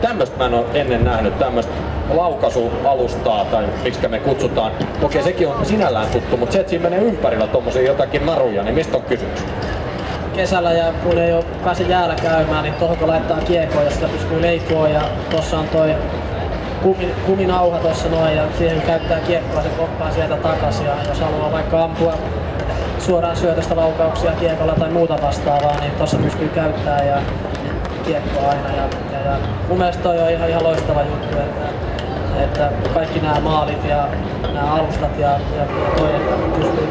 Tämmöstä mä en ole ennen nähnyt, tämmöstä laukaisualustaa tai miksi me kutsutaan. Okei, sekin on sinällään tuttu, mutta se, että siinä menee ympärillä tommosia jotakin naruja, niin mistä on kysymys? Kesällä ja kun ei ole pääse jäällä käymään, niin tuohon kun laittaa kiekoon ja sitä pystyy leikkoon ja tuossa on toi kuminauha tuossa noin ja siihen käyttää kiekkoa, se koppaa sieltä takaisin ja jos haluaa vaikka ampua suoraan syötöstä laukauksia kiekolla tai muuta vastaavaa, niin tuossa pystyy käyttämään ja kiekkoa aina ja mun mielestä toi on ihan loistava juttu, että kaikki nämä maalit ja nämä alustat ja toi, että pystyy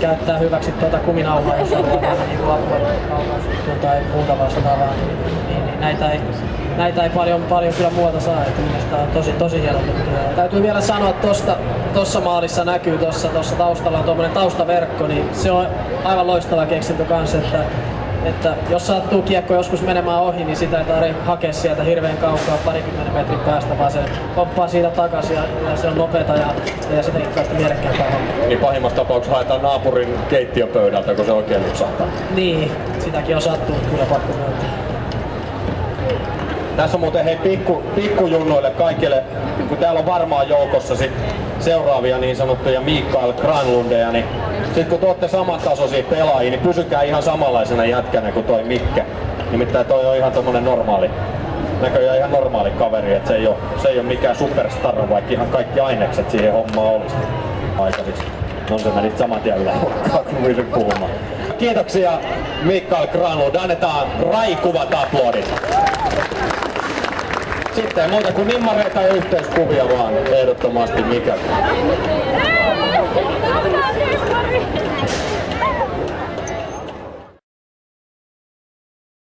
käyttää hyväksi kuminauhaa, jos haluaa niin laukausjuttua tai muuta vastaavaa, niin näitä ei paljon kyllä muuta saa, että mielestäni on tosi hieno juttu. Täytyy vielä sanoa, että tuossa maalissa näkyy tuossa taustalla on tuommoinen taustaverkko, niin se on aivan loistava keksintö kanssa, että jos sattuu kiekko joskus menemään ohi, niin sitä ei tarvitse hakea sieltä hirveän kaukaa 20 metrin päästä, vaan se pomppaa siitä takaisin ja se on nopeata ja sitä ei kaikki mielekkään pahoin. Niin pahimmassa tapauksessa haetaan naapurin keittiöpöydältä, kun se oikein lipsahtaa. Niin, sitäkin on sattunut kyllä pakko myöntää. Tässä on muuten hei pikkujunnoille kaikille, kun täällä on varmaan joukossa seuraavia niin sanottuja Mikael Granlundeja, niin sit kun te ootte samantasoisia pelaajia, niin pysykää ihan samanlaisena jätkänä kuin toi Mikke. Nimittäin toi on ihan tommonen näköjään ihan normaali kaveri, että se ei oo mikään superstar, vaikka ihan kaikki ainekset siihen hommaan olisi aikaisiksi. No se menit saman tien yläluokkaan, kun pysyn puhumaan. Kiitoksia Mikael Granlund, annetaan raikuvat aplodit. Sitten ei muuta kuin nimmareita ja yhteiskuvia vaan ehdottomasti Mikael.